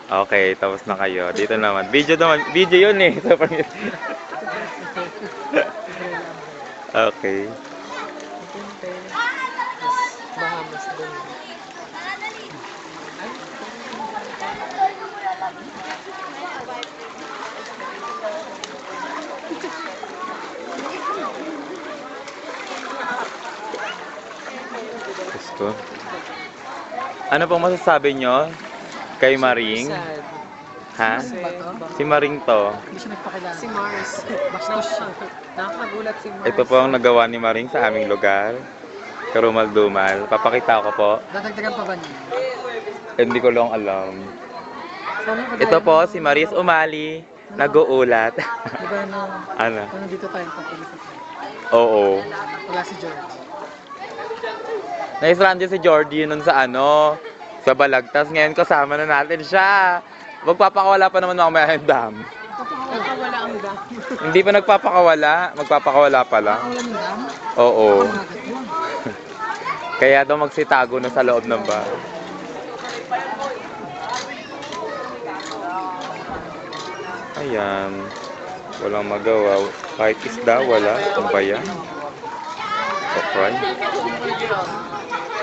Okay, tapos na kayo. Dito naman. Video yun eh. Okay. Bahamas doon. Gusto. Ano pong masasabi nyo kay Maring? Sad. Ha? Kasi, Si Maring to. Hindi siya nagpakilala. si Mars. Bastos siya. Nakakagulat si Mars. Ito po ang nagawa ni Maring sa aming lugar. Karumal-dumal. Papakita ko po. Dadagdagan pa ba niya? Hindi ko lang alam. Sana kagaya Ito po ng- si Maris Umali. Nag-uulat. Di ba na, Ano? kung nandito tayo, papilitan tayo. Oo. Wala si George. Naisran din si Jordy nun sa ano, sa Balagtas. Ngayon kasama na natin siya. Magpapakawala pa naman mamaya yung dam. Nakawala ang dam. Hindi pa nagpapakawala. Magpapakawala pa lang. Wala ng dam? Oo. Magat yun. Kaya daw magsitago na sa loob ng bahay. Ayan. Walang magawa. Kahit isda, wala. Ang bayan. So,